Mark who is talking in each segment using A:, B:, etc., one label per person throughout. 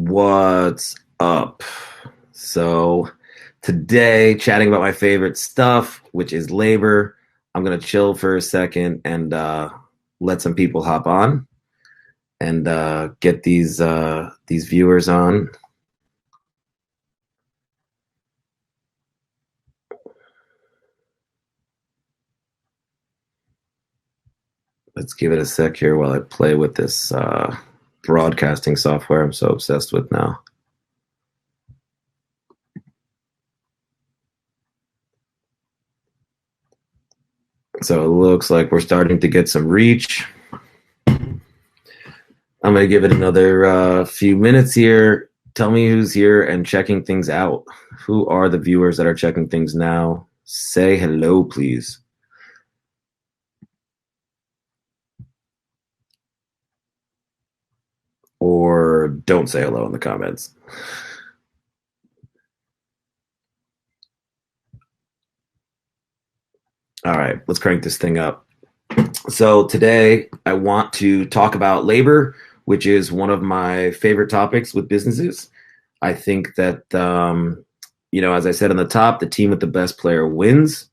A: What's up? So today, chatting about my favorite stuff, which is labor. I'm gonna chill for a second and let some people hop on and get these viewers on. Let's give it a sec here while I play with this broadcasting software I'm so obsessed with now. So it looks like we're starting to get some reach. I'm going to give it another few minutes here. Tell me who's here and checking things out. Who are the viewers that are checking things now? Say hello, please. Or don't say hello in the comments. All right, let's crank this thing up. So today I want to talk about labor, which is one of my favorite topics with businesses. I think that, as I said on the top, the team with the best player wins.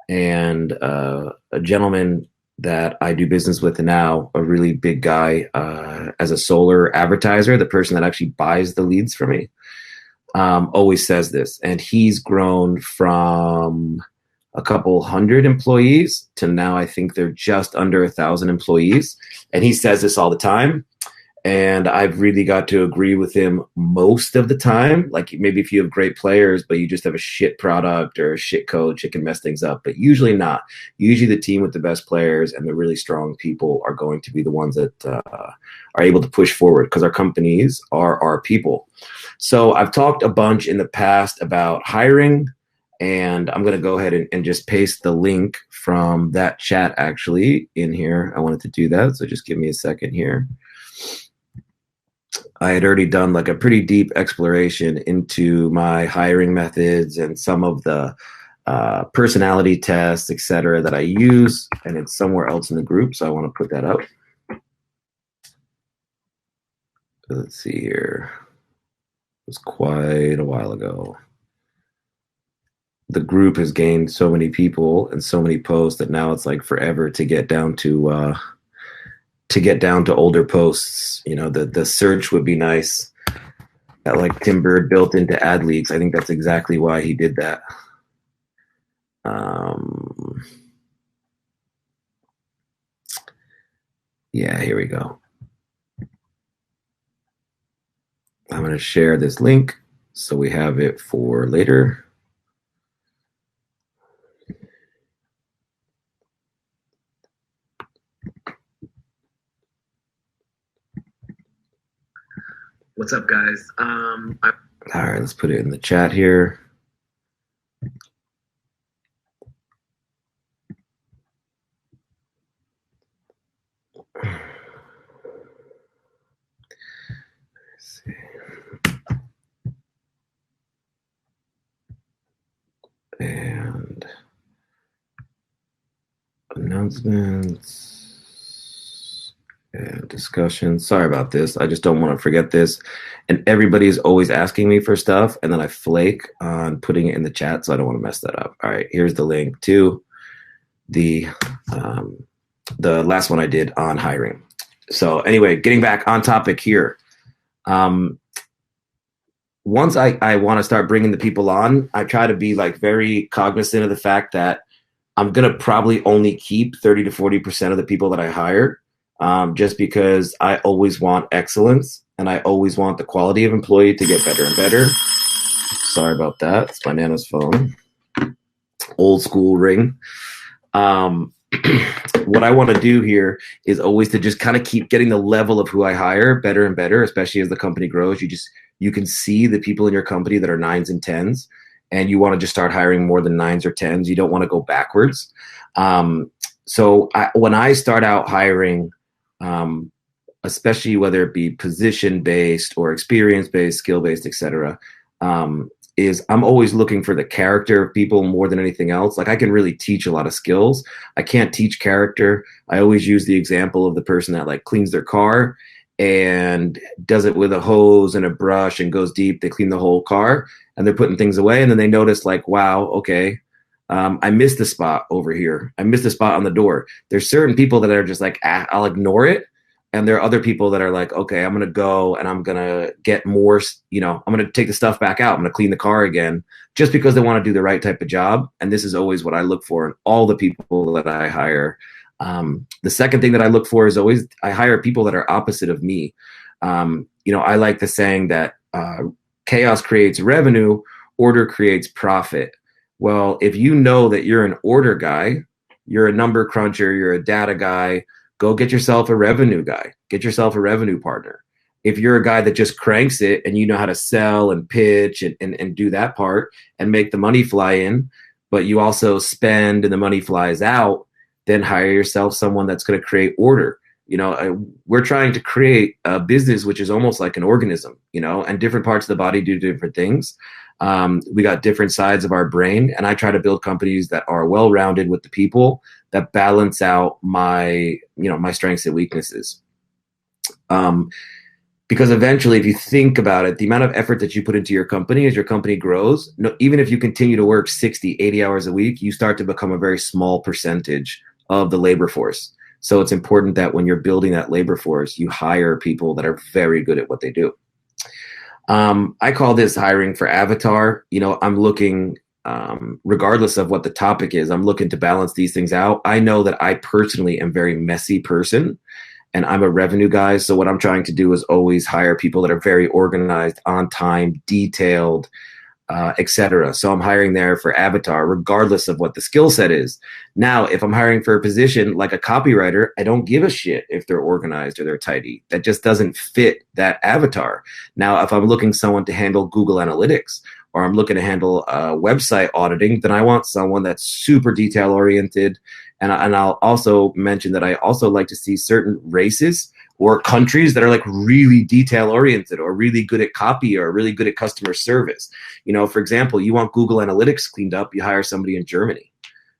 A: And a gentleman that I do business with now, a really big guy, as a solar advertiser, the person that actually buys the leads for me, always says this. And he's grown from a couple hundred employees to now I think they're just under 1,000 employees. And he says this all the time. And I've really got to agree with him most of the time. Like maybe if you have great players, but you just have a shit product or a shit coach, it can mess things up. But usually not. Usually the team with the best players and the really strong people are going to be the ones that are able to push forward because our companies are our people. So I've talked a bunch in the past about hiring. And I'm going to go ahead and just paste the link from that chat actually in here. I wanted to do that. So just give me a second here. I had already done like a pretty deep exploration into my hiring methods and some of the personality tests, et cetera, that I use. And it's somewhere else in the group. So I want to put that up. Let's see here. It was quite a while ago. The group has gained so many people and so many posts that now it's like forever to get down to older posts. You know, the search would be nice. That like Tim Bird built into ad leaks. I think that's exactly why he did that. Yeah, here we go. I'm going to share this link so we have it for later. What's up, guys? All right, let's put it in the chat here. Let's see. And announcements. And discussion. Sorry about this. I just don't want to forget this. And everybody is always asking me for stuff, and then I flake on putting it in the chat, so I don't want to mess that up. All right, here's the link to the last one I did on hiring. So anyway, getting back on topic here. Once I want to start bringing the people on, I try to be like very cognizant of the fact that I'm going to probably only keep 30 to 40% of the people that I hire. Just because I always want excellence and I always want the quality of employee to get better and better. Sorry about that. It's my Nana's phone. Old school ring. What I want to do here is always to just kind of keep getting the level of who I hire better and better, especially as the company grows. You can see the people in your company that are 9s and 10s, and you want to just start hiring more than 9s or 10s. You don't want to go backwards. So when I start out hiring, especially whether it be position-based or experience-based, skill-based, et cetera, is I'm always looking for the character of people more than anything else. Like I can really teach a lot of skills. I can't teach character. I always use the example of the person that like cleans their car and does it with a hose and a brush and goes deep. They clean the whole car and they're putting things away. And then they notice like, wow, okay, I missed the spot over here. I missed the spot on the door. There's certain people that are just like, I'll ignore it. And there are other people that are like, okay, I'm going to go and I'm going to get more, I'm going to take the stuff back out. I'm going to clean the car again just because they want to do the right type of job. And this is always what I look for in all the people that I hire. The second thing that I look for is always I hire people that are opposite of me. I like the saying that chaos creates revenue, order creates profit. Well, if you know that you're an order guy, you're a number cruncher, you're a data guy, go get yourself a revenue guy, get yourself a revenue partner. If you're a guy that just cranks it and you know how to sell and pitch and do that part and make the money fly in, but you also spend and the money flies out, then hire yourself someone that's going to create order. We're trying to create a business which is almost like an organism, and different parts of the body do different things. We got different sides of our brain, and I try to build companies that are well-rounded with the people that balance out my strengths and weaknesses. Because eventually, if you think about it, the amount of effort that you put into your company as your company grows, even if you continue to work 60, 80 hours a week, you start to become a very small percentage of the labor force. So it's important that when you're building that labor force, you hire people that are very good at what they do. I call this hiring for avatar. I'm looking, regardless of what the topic is, I'm looking to balance these things out. I know that I personally am a very messy person and I'm a revenue guy. So what I'm trying to do is always hire people that are very organized, on time, detailed, etc. So I'm hiring there for avatar, regardless of what the skill set is. Now, if I'm hiring for a position like a copywriter, I don't give a shit if they're organized or they're tidy. That just doesn't fit that avatar. Now, if I'm looking someone to handle Google Analytics or I'm looking to handle website auditing, then I want someone that's super detail oriented. And I'll also mention that I also like to see certain races or countries that are like really detail oriented or really good at copy or really good at customer service. For example, you want Google Analytics cleaned up, you hire somebody in Germany.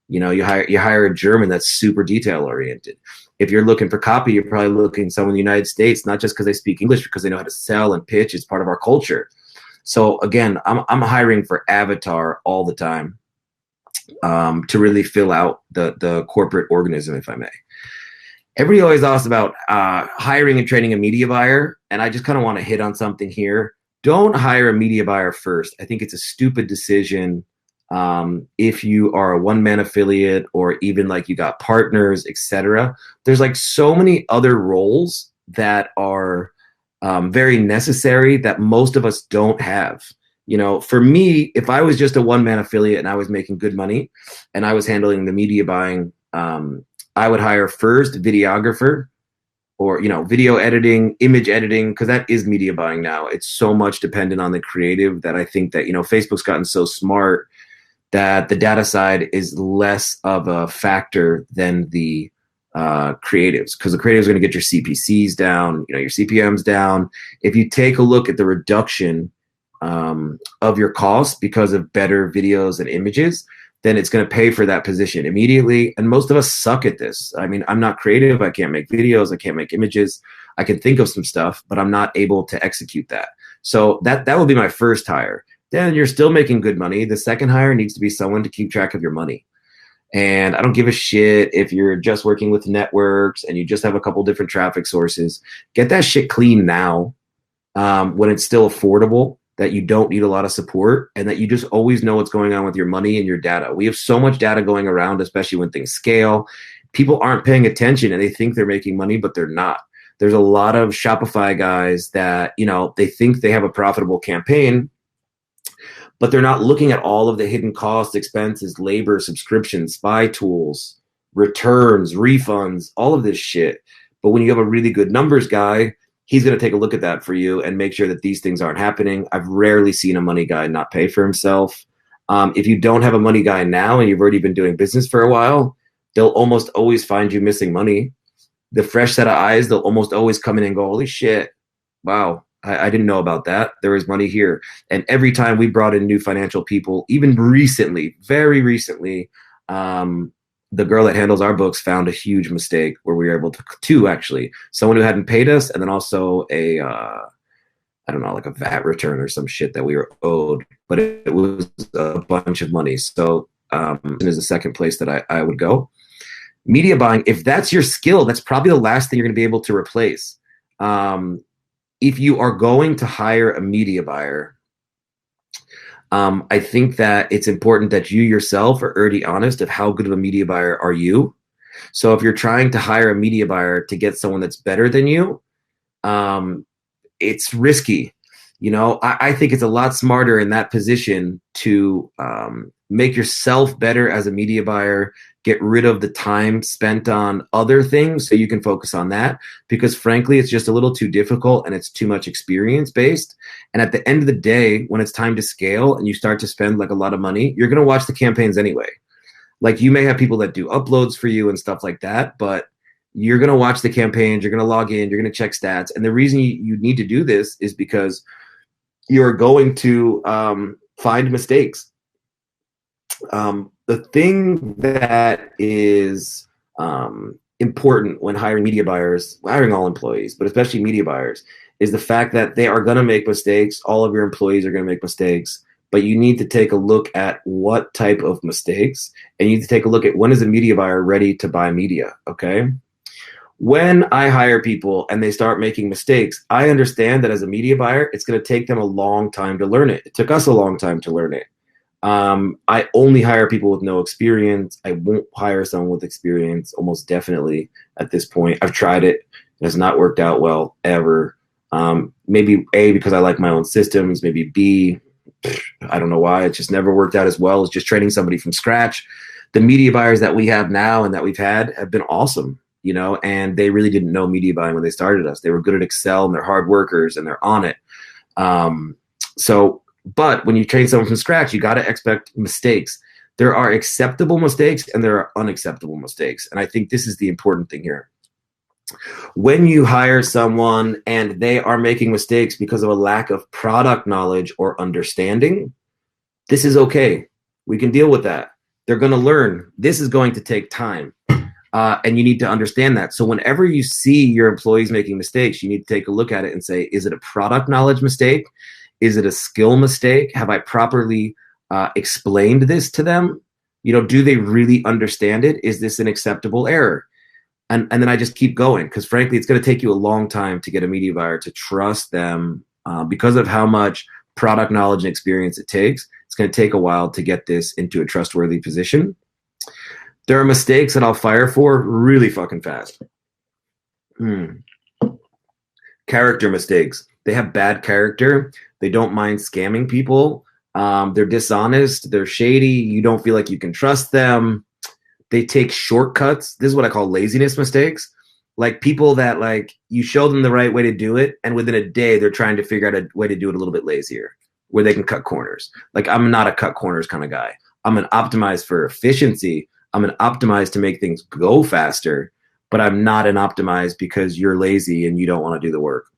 A: You hire a German that's super detail oriented. If you're looking for copy, you're probably looking someone in the United States, not just because they speak English, because they know how to sell and pitch. It's part of our culture. So again, I'm hiring for avatar all the time to really fill out the corporate organism, if I may. Everybody always asks about hiring and training a media buyer, and I just kind of want to hit on something here. Don't hire a media buyer first. I think it's a stupid decision if you are a one-man affiliate or even like you got partners, etc. There's like so many other roles that are very necessary that most of us don't have. For me, if I was just a one-man affiliate and I was making good money and I was handling the media buying, I would hire first videographer or, video editing, image editing, because that is media buying now. It's so much dependent on the creative that I think that, Facebook's gotten so smart that the data side is less of a factor than the creatives, because the creatives are going to get your CPCs down, your CPMs down. If you take a look at the reduction of your costs because of better videos and images, then it's going to pay for that position immediately. And most of us suck at this. I mean, I'm not creative. I can't make videos. I can't make images. I can think of some stuff, but I'm not able to execute that. So that will be my first hire. Then you're still making good money. The second hire needs to be someone to keep track of your money. And I don't give a shit if you're just working with networks and you just have a couple different traffic sources. Get that shit clean now when it's still affordable, that you don't need a lot of support, and that you just always know what's going on with your money and your data. We have so much data going around, especially when things scale. People aren't paying attention and they think they're making money, but they're not. There's a lot of Shopify guys that, they think they have a profitable campaign, but they're not looking at all of the hidden costs, expenses, labor, subscriptions, spy tools, returns, refunds, all of this shit. But when you have a really good numbers guy, he's going to take a look at that for you and make sure that these things aren't happening. I've rarely seen a money guy not pay for himself. If you don't have a money guy now and you've already been doing business for a while, they'll almost always find you missing money. The fresh set of eyes, they'll almost always come in and go, holy shit, wow, I didn't know about that. There is money here. And every time we brought in new financial people, even recently, very recently, the girl that handles our books found a huge mistake where we were able to two actually, someone who hadn't paid us, and then also a I don't know, like a VAT return or some shit that we were owed, but it was a bunch of money. So is the second place that I would go. Media buying, if that's your skill, that's probably the last thing you're going to be able to replace. If you are going to hire a media buyer, I think that it's important that you yourself are already honest of how good of a media buyer are you. So if you're trying to hire a media buyer to get someone that's better than you, it's risky. You know, I think it's a lot smarter in that position to make yourself better as a media buyer, get rid of the time spent on other things so you can focus on that, because frankly, it's just a little too difficult and it's too much experience based. And at the end of the day, when it's time to scale and you start to spend like a lot of money, you're going to watch the campaigns anyway. Like you may have people that do uploads for you and stuff like that, but you're going to watch the campaigns, you're going to log in, you're going to check stats. And the reason you need to do this is because you're going to find mistakes. The thing that is important when hiring media buyers, hiring all employees, but especially media buyers, is the fact that they are going to make mistakes. All of your employees are going to make mistakes, but you need to take a look at what type of mistakes, and you need to take a look at when is a media buyer ready to buy media, okay? When I hire people and they start making mistakes, I understand that as a media buyer, it's going to take them a long time to learn it. It took us a long time to learn it. I only hire people with no experience. I won't hire someone with experience, almost definitely at this point. I've tried it. It has not worked out well ever. Maybe A, because I like my own systems. Maybe B, I don't know why. It just never worked out as well as just training somebody from scratch. The media buyers that we have now and that we've had have been awesome, you know, and they really didn't know media buying when they started us. They were good at Excel and they're hard workers and they're on it. But when you train someone from scratch, you got to expect mistakes. There are acceptable mistakes and there are unacceptable mistakes. And I think this is the important thing here. When you hire someone and they are making mistakes because of a lack of product knowledge or understanding, this is okay. We can deal with that. They're going to learn. This is going to take time. And you need to understand that. So whenever you see your employees making mistakes, you need to take a look at it and say, is it a product knowledge mistake? Is it a skill mistake? Have I properly explained this to them? You know, do they really understand it? Is this an acceptable error? And then I just keep going, because frankly, it's going to take you a long time to get a media buyer to trust them because of how much product knowledge and experience it takes. It's going to take a while to get this into a trustworthy position. There are mistakes that I'll fire for really fucking fast. Character mistakes. They have bad character. They don't mind scamming people. They're dishonest. They're shady. You don't feel like you can trust them. They take shortcuts. This is what I call laziness mistakes. Like people that like you show them the right way to do it, and within a day they're trying to figure out a way to do it a little bit lazier, where they can cut corners. Like I'm not a cut corners kind of guy. I'm an optimize for efficiency. I'm an optimize to make things go faster, but I'm not an optimize because you're lazy and you don't want to do the work.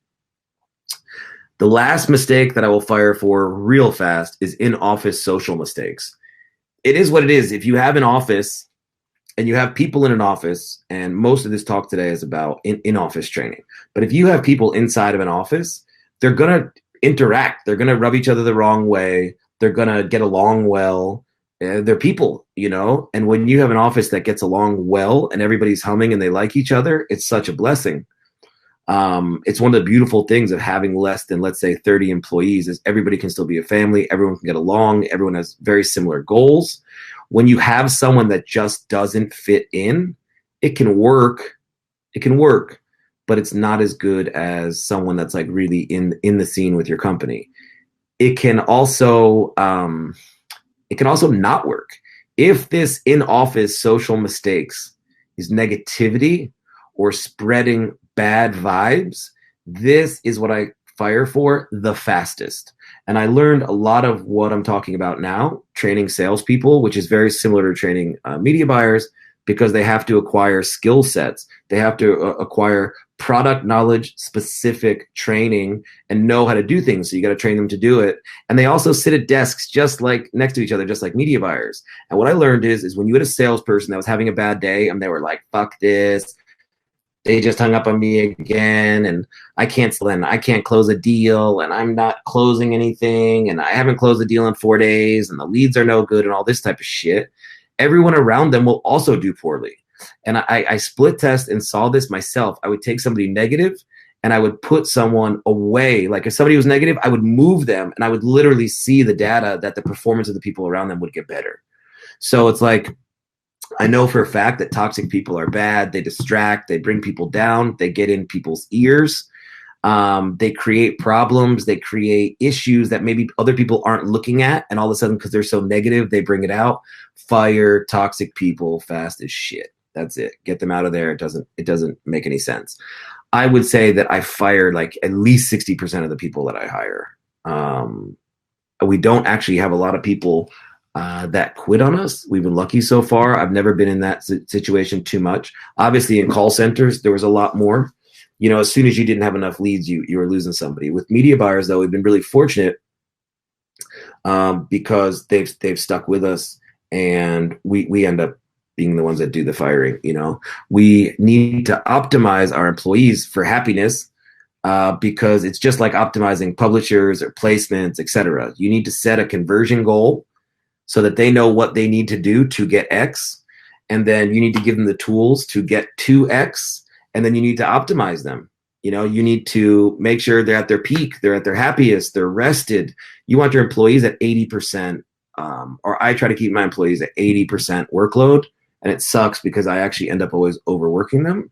A: The last mistake that I will fire for real fast is in-office social mistakes. It is what it is. If you have an office and you have people in an office, and most of this talk today is about in-office training, but if you have people inside of an office, they're going to interact. They're going to rub each other the wrong way. They're going to get along well. They're people, you know, and when you have an office that gets along well and everybody's humming and they like each other, it's such a blessing. It's one of the beautiful things of having less than, let's say, 30 employees is everybody can still be a family. Everyone can get along. Everyone has very similar goals. When you have someone that just doesn't fit in, it can work. It can work, but it's not as good as someone that's like really in the scene with your company. It can also not work. If this in-office social mistakes is negativity or spreading bad vibes, this is what I fire for the fastest. And I learned a lot of what I'm talking about now, training salespeople, which is very similar to training media buyers. because they have to acquire skill sets. They have to acquire product knowledge, specific training, and know how to do things. So you got to train them to do it. And they also sit at desks just like next to each other, just like media buyers. And what I learned is when you had a salesperson that was having a bad day and they were like, fuck this, they just hung up on me again, and I can't close a deal, and I'm not closing anything, and I haven't closed a deal in 4 days, and the leads are no good, and all this type of shit. Everyone around them will also do poorly. And I split test and saw this myself. I would take somebody negative and I would put someone away. Like if somebody was negative, I would move them, and I would literally see the data that the performance of the people around them would get better. So it's like, I know for a fact that toxic people are bad. They distract, they bring people down, they get in people's ears. They create problems, they create issues that maybe other people aren't looking at. And all of a sudden, because they're so negative, they bring it out. Fire toxic people fast as shit. That's it. Get them out of there. It doesn't make any sense. I would say that I fire like at least 60% of the people that I hire. We don't actually have a lot of people that quit on us. We've been lucky so far. I've never been in that situation too much. Obviously, in call centers, there was a lot more. You know, as soon as you didn't have enough leads, you were losing somebody. With media buyers, though, we've been really fortunate because they've stuck with us, and we end up being the ones that do the firing. You know, we need to optimize our employees for happiness. Because it's just like optimizing publishers or placements, etc. You need to set a conversion goal so that they know what they need to do to get X. And then you need to give them the tools to get to X. And then you need to optimize them. You know, you need to make sure they're at their peak, they're at their happiest, they're rested. You want your employees at 80%, or I try to keep my employees at 80% workload. And it sucks because I actually end up always overworking them.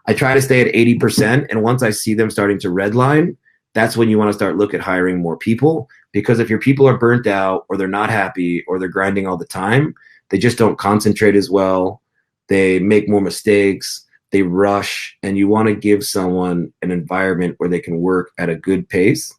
A: I try to stay at 80%. And once I see them starting to redline, that's when you want to start look at hiring more people. Because if your people are burnt out, or they're not happy, or they're grinding all the time, they just don't concentrate as well. They make more mistakes. They rush. And you want to give someone an environment where they can work at a good pace,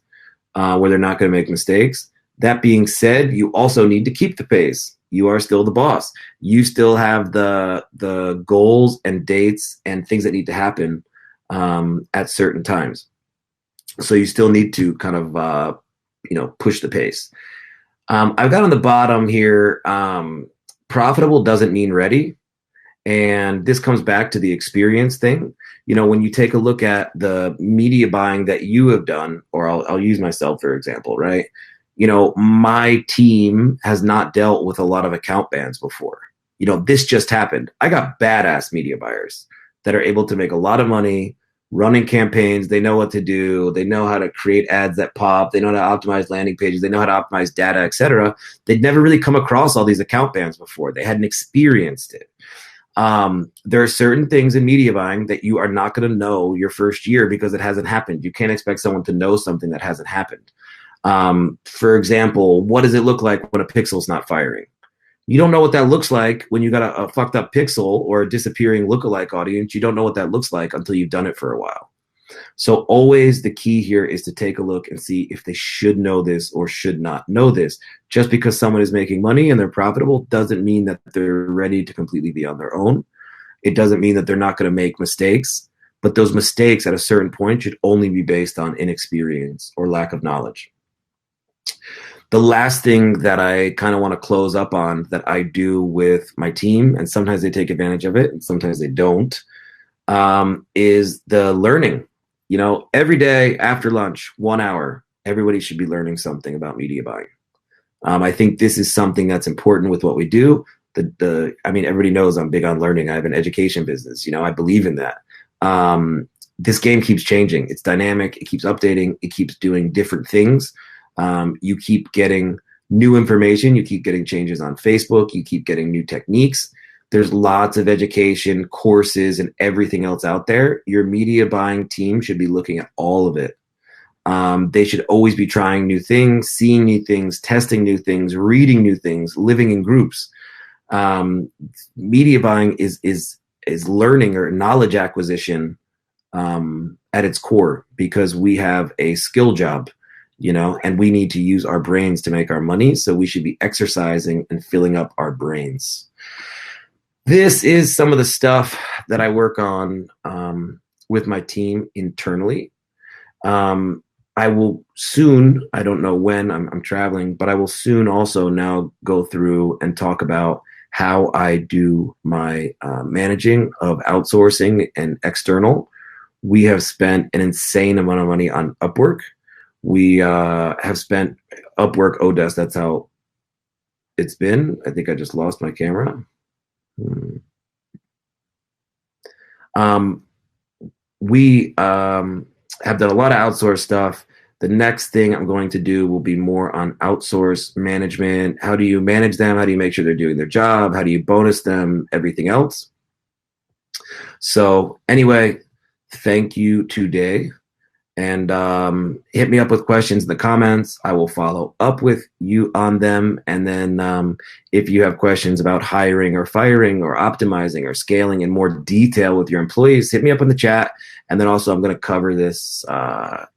A: where they're not going to make mistakes. That being said, you also need to keep the pace. You are still the boss. You still have the goals and dates and things that need to happen at certain times. So you still need to kind of push the pace. I've got on the bottom here, profitable doesn't mean ready. And this comes back to the experience thing. You know, when you take a look at the media buying that you have done, or I'll use myself, for example, right? You know, my team has not dealt with a lot of account bans before. You know, this just happened. I got badass media buyers that are able to make a lot of money running campaigns. They know what to do. They know how to create ads that pop. They know how to optimize landing pages. They know how to optimize data, etc. They'd never really come across all these account bans before. They hadn't experienced it. There are certain things in media buying that you are not going to know your first year because it hasn't happened. You can't expect someone to know something that hasn't happened. For example, what does it look like when a pixel's not firing? You don't know what that looks like when you got a fucked up pixel or a disappearing lookalike audience. You don't know what that looks like until you've done it for a while. So always the key here is to take a look and see if they should know this or should not know this. Just because someone is making money and they're profitable doesn't mean that they're ready to completely be on their own. It doesn't mean that they're not going to make mistakes, but those mistakes at a certain point should only be based on inexperience or lack of knowledge. The last thing that I kind of want to close up on that I do with my team, and sometimes they take advantage of it and sometimes they don't, is the learning. You know, every day after lunch, 1 hour, everybody should be learning something about media buying. I think this is something that's important with what we do. Everybody knows I'm big on learning. I have an education business. You know, I believe in that. This game keeps changing. It's dynamic. It keeps updating. It keeps doing different things. You keep getting new information. You keep getting changes on Facebook. You keep getting new techniques. There's lots of education, courses, and everything else out there. Your media buying team should be looking at all of it. They should always be trying new things, seeing new things, testing new things, reading new things, living in groups. Media buying is learning or knowledge acquisition at its core, because we have a skill job. You know, and we need to use our brains to make our money. So we should be exercising and filling up our brains. This is some of the stuff that I work on with my team internally. Um, I will soon, I don't know when, I'm traveling, but I will soon also now go through and talk about how I do my managing of outsourcing and external. We have spent an insane amount of money on Upwork. We have spent Upwork Odesk. That's how it's been. I think I just lost my camera. Hmm. Um, we have done a lot of outsource stuff. The next thing I'm going to do will be more on outsource management. How do you manage them? How do you make sure they're doing their job? How do you bonus them? Everything else. So, anyway, thank you today. And hit me up with questions in the comments. I will follow up with you on them. And then if you have questions about hiring or firing or optimizing or scaling in more detail with your employees, hit me up in the chat. And then also, I'm going to cover this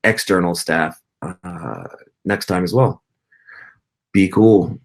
A: external staff next time as well. Be cool.